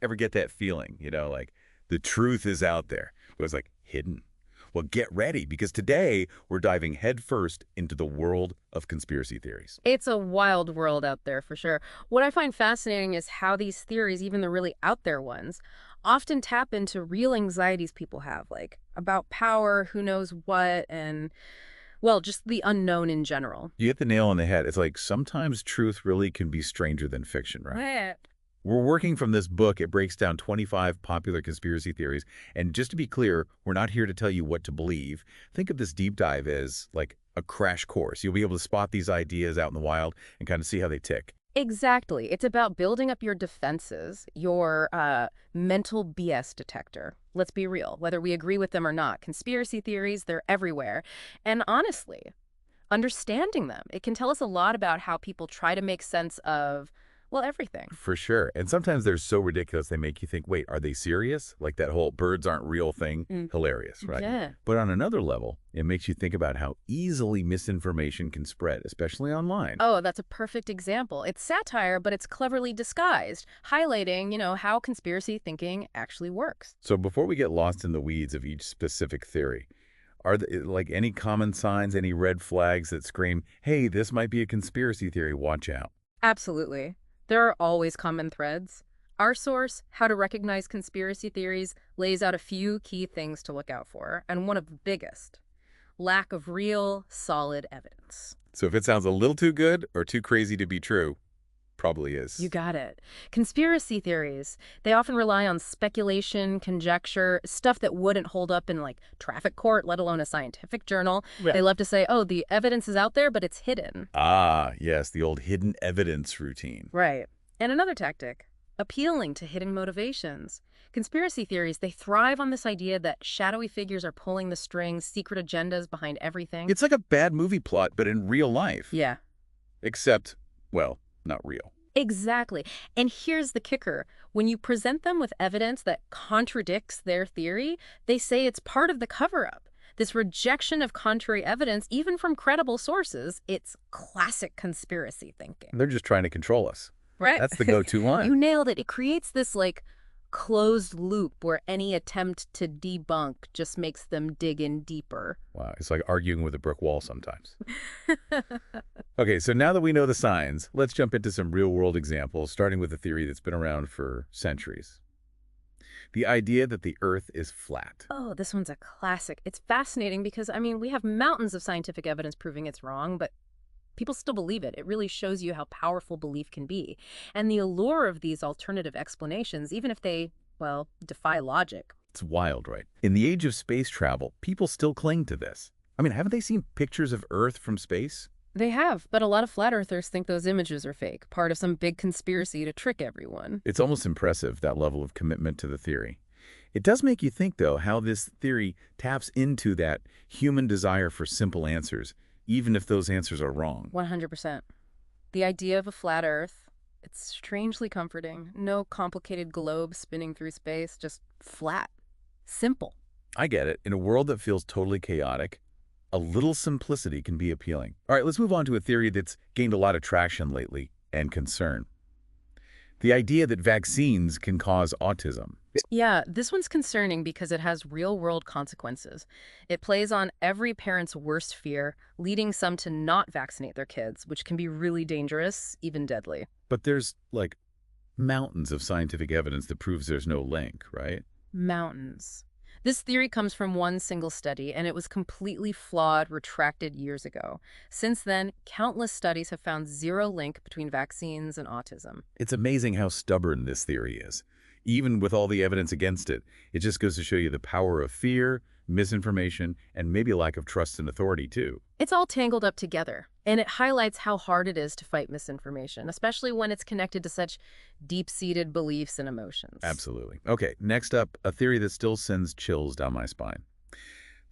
Ever get that feeling, like the truth is out there, but it's like hidden? Well, get ready because today we're diving headfirst into the world of conspiracy theories. It's a wild world out there for sure. What I find fascinating is how these theories, even the really out there ones, often tap into real anxieties people have, like about power, who knows what, and, well, just the unknown in general. You hit the nail on the head. It's like sometimes truth really can be stranger than fiction, right? Yeah. We're working from this book. It breaks down 25 popular conspiracy theories. And just to be clear, we're not here to tell you what to believe. Think of this deep dive as like a crash course. You'll be able to spot these ideas out in the wild and kind of see how they tick. Exactly. It's about building up your defenses, your mental BS detector. Let's be real, whether we agree with them or not. Conspiracy theories, they're everywhere. And honestly, understanding them, it can tell us a lot about how people try to make sense of, well, everything. For sure. And sometimes they're so ridiculous they make you think, wait, are they serious? Like that whole birds aren't real thing. Mm. Hilarious, right? Yeah. But on another level, it makes you think about how easily misinformation can spread, especially online. Oh, that's a perfect example. It's satire, but it's cleverly disguised, highlighting, how conspiracy thinking actually works. So before we get lost in the weeds of each specific theory, are there like any common signs, any red flags that scream, hey, this might be a conspiracy theory, watch out? Absolutely. There are always common threads. Our source, How to Recognize Conspiracy Theories, lays out a few key things to look out for, and one of the biggest, lack of real, solid evidence. So if it sounds a little too good or too crazy to be true, probably You is. got it. Conspiracy theories, they often rely on speculation, conjecture, stuff that wouldn't hold up in like traffic court, let alone a scientific journal. Yeah. They love to say, oh, the evidence is out there, but it's hidden. Ah, yes, the old hidden evidence routine. Right. And another tactic, appealing to hidden motivations. Conspiracy theories, they thrive on this idea that shadowy figures are pulling the strings, secret agendas behind everything. It's like a bad movie plot, but in real life. Yeah, Except, well, not real. exactly. And here's the kicker. When you present them with evidence that contradicts their theory, they say it's part of the cover-up. This rejection of contrary evidence, even from credible sources, it's classic conspiracy thinking. They're just trying to control us. Right. That's the go-to line. You nailed it. It creates this like closed loop where any attempt to debunk just makes them dig in deeper. Wow, it's like arguing with a brick wall sometimes. Okay, so now that we know the signs, let's jump into some real-world examples, starting with a theory that's been around for centuries. The idea that the Earth is flat. Oh, this one's a classic. It's fascinating because, we have mountains of scientific evidence proving it's wrong, but people still believe it. It really shows you how powerful belief can be. And the allure of these alternative explanations, even if they, well, defy logic. It's wild, right? In the age of space travel, people still cling to this. Haven't they seen pictures of Earth from space? They have, but a lot of flat earthers think those images are fake, part of some big conspiracy to trick everyone. It's almost impressive, that level of commitment to the theory. It does make you think, though, how this theory taps into that human desire for simple answers, even if those answers are wrong. 100%. The idea of a flat earth, it's strangely comforting. No complicated globe spinning through space, just flat. Simple. I get it. In a world that feels totally chaotic, a little simplicity can be appealing. All right, let's move on to a theory that's gained a lot of traction lately and concern. The idea that vaccines can cause autism. Yeah, this one's concerning because it has real-world consequences. It plays on every parent's worst fear, leading some to not vaccinate their kids, which can be really dangerous, even deadly. But there's, like, mountains of scientific evidence that proves there's no link, right? Mountains. This theory comes from one single study, and it was completely flawed, retracted years ago. Since then, countless studies have found zero link between vaccines and autism. It's amazing how stubborn this theory is. Even with all the evidence against it, it just goes to show you the power of fear, misinformation, and maybe a lack of trust in authority, too. It's all tangled up together, and it highlights how hard it is to fight misinformation, especially when it's connected to such deep-seated beliefs and emotions. Absolutely. Okay, next up, a theory that still sends chills down my spine.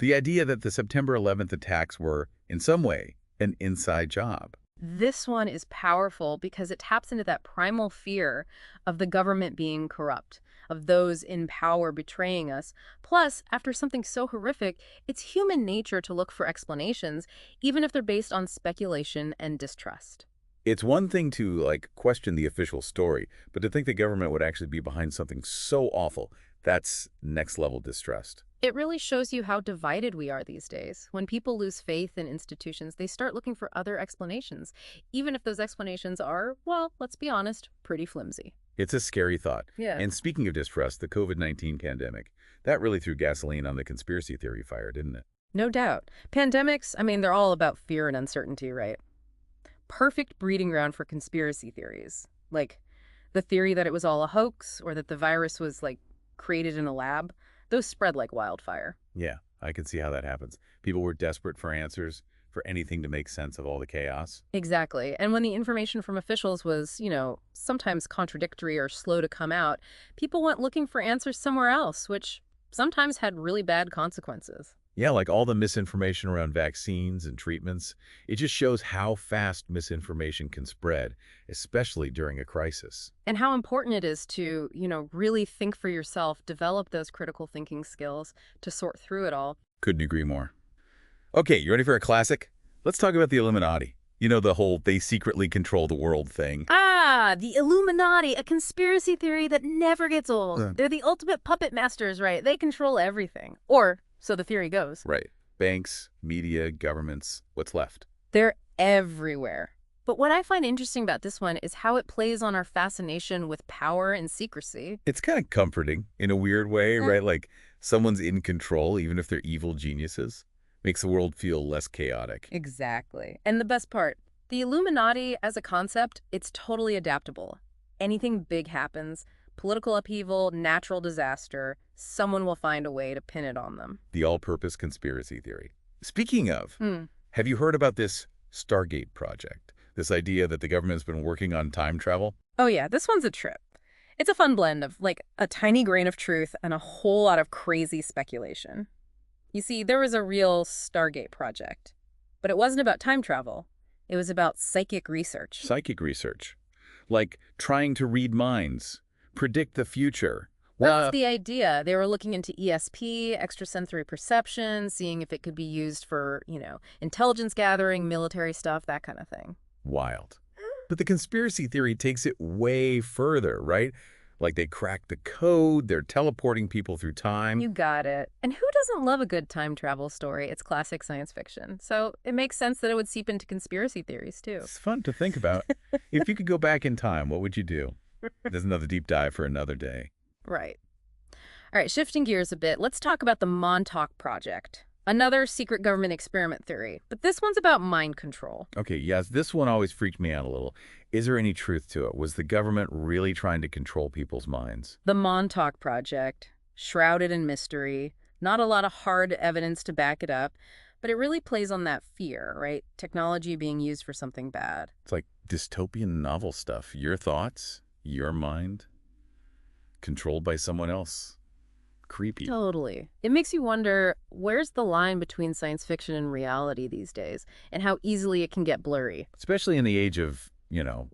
The idea that the September 11th attacks were, in some way, an inside job. This one is powerful because it taps into that primal fear of the government being corrupt, of those in power betraying us. Plus, after something so horrific, it's human nature to look for explanations, even if they're based on speculation and distrust. It's one thing to, like, question the official story, but to think the government would actually be behind something so awful, that's next-level distrust. It really shows you how divided we are these days. When people lose faith in institutions, they start looking for other explanations, even if those explanations are, well, let's be honest, pretty flimsy. It's a scary thought. Yeah. And speaking of distrust, the COVID-19 pandemic, that really threw gasoline on the conspiracy theory fire, didn't it? No doubt. Pandemics, I mean, they're all about fear and uncertainty, right? Perfect breeding ground for conspiracy theories. Like the theory that it was all a hoax or that the virus was, like, created in a lab. Those spread like wildfire. Yeah, I can see how that happens. People were desperate for answers, for anything to make sense of all the chaos. Exactly. And when the information from officials was, sometimes contradictory or slow to come out, people went looking for answers somewhere else, which sometimes had really bad consequences. Yeah, like all the misinformation around vaccines and treatments, it just shows how fast misinformation can spread, especially during a crisis. And how important it is to, really think for yourself, develop those critical thinking skills to sort through it all. Couldn't agree more. Okay, you ready for a classic? Let's talk about the Illuminati. You know, the whole they secretly control the world thing. Ah, the Illuminati, a conspiracy theory that never gets old. They're the ultimate puppet masters, right? They control everything. Or so the theory goes. Right. Banks, media, governments, what's left? They're everywhere. But what I find interesting about this one is how it plays on our fascination with power and secrecy. It's kind of comforting in a weird way, right? Like someone's in control, even if they're evil geniuses. Makes the world feel less chaotic. Exactly. And the best part, the Illuminati as a concept, it's totally adaptable. Anything big happens, political upheaval, natural disaster, someone will find a way to pin it on them. The all-purpose conspiracy theory. Speaking of, Hmm. have you heard about this Stargate project? This idea that the government's been working on time travel? Oh yeah, this one's a trip. It's a fun blend of, like, a tiny grain of truth and a whole lot of crazy speculation. You see, there was a real Stargate project, but it wasn't about time travel. It was about psychic research. Psychic research. Like trying to read minds, predict the future. That's the idea. They were looking into ESP, extrasensory perception, seeing if it could be used for, intelligence gathering, military stuff, that kind of thing. Wild. But the conspiracy theory takes it way further, right? Like they cracked the code, they're teleporting people through time. You got it. And who doesn't love a good time travel story? It's classic science fiction. So it makes sense that it would seep into conspiracy theories, too. It's fun to think about. If you could go back in time, what would you do? There's another deep dive for another day. Right. All right, shifting gears a bit, let's talk about the Montauk Project. Another secret government experiment theory, but this one's about mind control. Okay, yes, this one always freaked me out a little. Is there any truth to it? Was the government really trying to control people's minds? The Montauk Project, shrouded in mystery, not a lot of hard evidence to back it up, but it really plays on that fear, right? Technology being used for something bad. It's like dystopian novel stuff. Your thoughts, your mind, controlled by someone else. Creepy. Totally. It makes you wonder, where's the line between science fiction and reality these days, and how easily it can get blurry? Especially in the age of,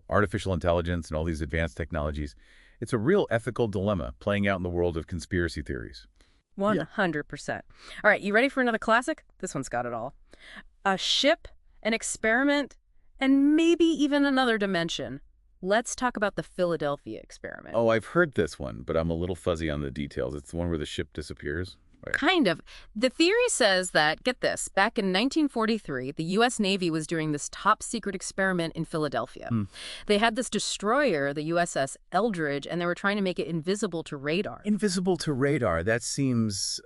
artificial intelligence and all these advanced technologies. It's a real ethical dilemma playing out in the world of conspiracy theories. 100%. All right, you ready for another classic? This one's got it all. A ship, an experiment, and maybe even another dimension. Let's talk about the Philadelphia experiment. Oh, I've heard this one, but I'm a little fuzzy on the details. It's the one where the ship disappears? Right. Kind of. The theory says that, get this, back in 1943, the U.S. Navy was doing this top-secret experiment in Philadelphia. They had this destroyer, the USS Eldridge, and they were trying to make it invisible to radar. Invisible to radar. That seems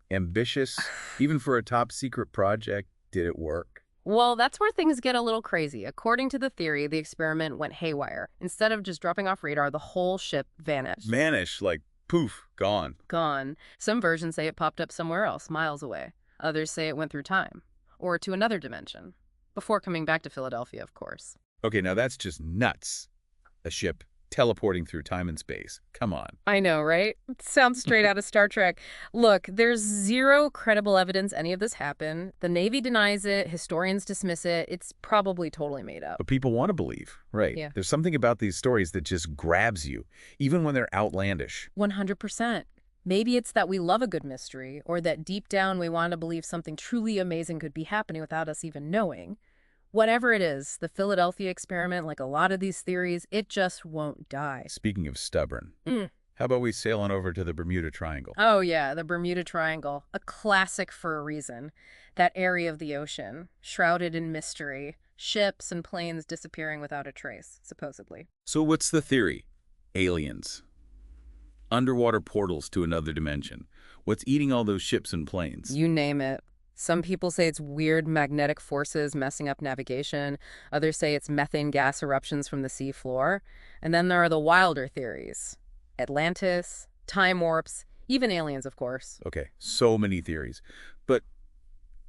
ambitious. Even for a top-secret project, did it work? Well, that's where things get a little crazy. According to the theory, the experiment went haywire. Instead of just dropping off radar, the whole ship vanished. Vanish, like poof, gone. Gone. Some versions say it popped up somewhere else, miles away. Others say it went through time, or to another dimension, before coming back to Philadelphia, of course. Okay, now that's just nuts. A ship teleporting through time and space. Come on. I know, right? It sounds straight out of Star Trek. Look, there's zero credible evidence any of this happened. The Navy denies it. Historians dismiss it. It's probably totally made up. But people want to believe, right? Yeah. There's something about these stories that just grabs you, even when they're outlandish. 100%. Maybe it's that we love a good mystery, or that deep down we want to believe something truly amazing could be happening without us even knowing. Whatever it is, the Philadelphia experiment, like a lot of these theories, it just won't die. Speaking of stubborn, Mm. how about we sail on over to the Bermuda Triangle? Oh yeah, the Bermuda Triangle, a classic for a reason. That area of the ocean, shrouded in mystery, ships and planes disappearing without a trace, supposedly. So what's the theory? Aliens. Underwater portals to another dimension. What's eating all those ships and planes? You name it. Some people say it's weird magnetic forces messing up navigation. Others say it's methane gas eruptions from the sea floor. And then there are the wilder theories. Atlantis, time warps, even aliens, of course. Okay, so many theories. But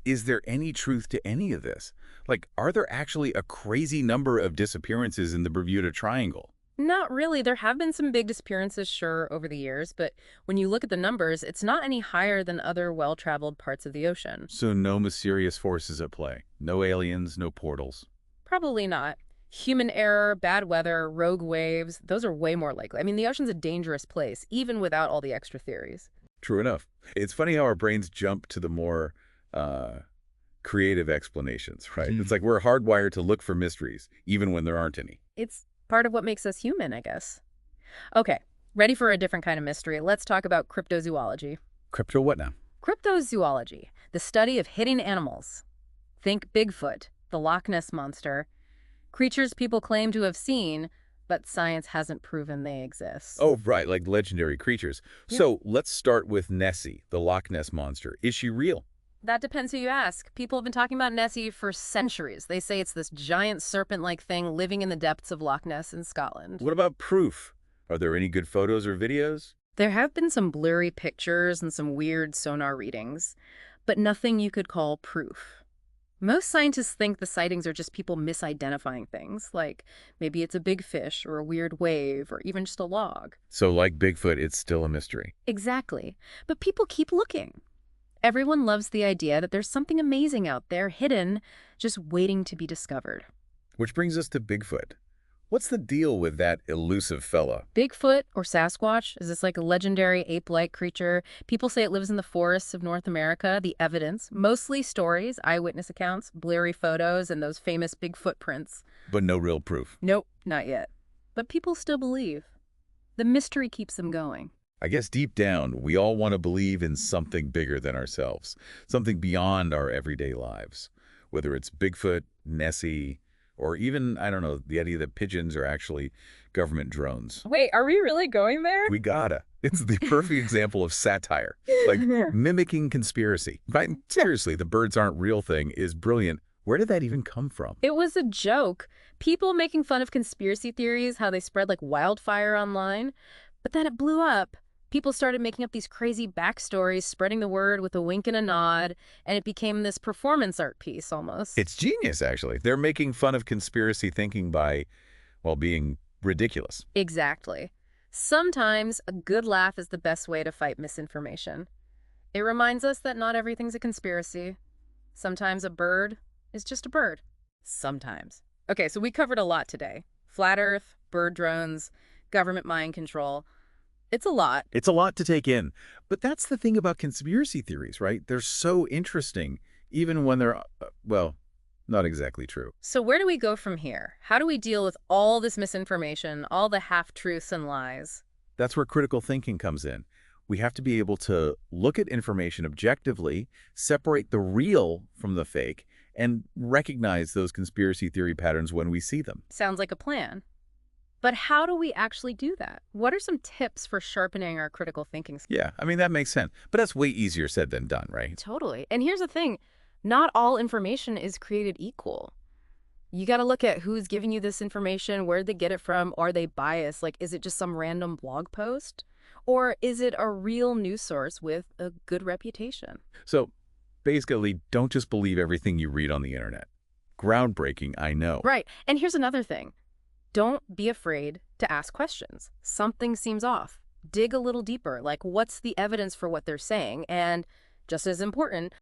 is there any truth to any of this? Like, are there actually a crazy number of disappearances in the Bermuda Triangle? Not really. There have been some big disappearances, sure, over the years, but when you look at the numbers, it's not any higher than other well-traveled parts of the ocean. So no mysterious forces at play. No aliens, no portals. Probably not. Human error, bad weather, rogue waves, those are way more likely. I mean, the ocean's a dangerous place, even without all the extra theories. True enough. It's funny how our brains jump to the more creative explanations, right? It's like we're hardwired to look for mysteries, even when there aren't any. It's part of what makes us human, I guess. Okay, ready for a different kind of mystery. Let's talk about cryptozoology. Crypto what now? Cryptozoology, the study of hidden animals. Think Bigfoot, the Loch Ness Monster, creatures people claim to have seen, but science hasn't proven they exist. Oh, right, like legendary creatures. Yeah. So let's start with Nessie, the Loch Ness Monster. Is she real? That depends who you ask. People have been talking about Nessie for centuries. They say it's this giant serpent-like thing living in the depths of Loch Ness in Scotland. What about proof? Are there any good photos or videos? There have been some blurry pictures and some weird sonar readings, but nothing you could call proof. Most scientists think the sightings are just people misidentifying things, like maybe it's a big fish or a weird wave or even just a log. So like Bigfoot, it's still a mystery. Exactly. But people keep looking. Everyone loves the idea that there's something amazing out there, hidden, just waiting to be discovered. Which brings us to Bigfoot. What's the deal with that elusive fella? Bigfoot, or Sasquatch, is this like a legendary ape-like creature. People say it lives in the forests of North America. The evidence, mostly stories, eyewitness accounts, blurry photos, and those famous big footprints. But no real proof. Nope, not yet. But people still believe. The mystery keeps them going. I guess deep down, we all want to believe in something bigger than ourselves, something beyond our everyday lives. Whether it's Bigfoot, Nessie, or even, I don't know, the idea that pigeons are actually government drones. Wait, are we really going there? We gotta. It's the perfect example of satire, like mimicking conspiracy. Right? Seriously, the birds aren't real thing is brilliant. Where did that even come from? It was a joke. People making fun of conspiracy theories, how they spread like wildfire online. But then it blew up. People started making up these crazy backstories, spreading the word with a wink and a nod, and it became this performance art piece almost. It's genius, actually. They're making fun of conspiracy thinking by, well, being ridiculous. Exactly. Sometimes a good laugh is the best way to fight misinformation. It reminds us that not everything's a conspiracy. Sometimes a bird is just a bird. Sometimes. Okay, so we covered a lot today. Flat Earth, bird drones, government mind control. It's a lot. It's a lot to take in. But that's the thing about conspiracy theories, right? They're so interesting, even when they're, well, not exactly true. So where do we go from here? How do we deal with all this misinformation, all the half-truths and lies? That's where critical thinking comes in. We have to be able to look at information objectively, separate the real from the fake, and recognize those conspiracy theory patterns when we see them. Sounds like a plan. But how do we actually do that? What are some tips for sharpening our critical thinking skills? Yeah, I mean, that makes sense. But that's way easier said than done, right? Totally. And here's the thing. Not all information is created equal. You got to look at who's giving you this information, where'd they get it from, are they biased? Like, is it just some random blog post? Or is it a real news source with a good reputation? So basically, don't just believe everything you read on the internet. Groundbreaking, I know. Right. And here's another thing. Don't be afraid to ask questions. Something seems off. Dig a little deeper, like what's the evidence for what they're saying? And just as important,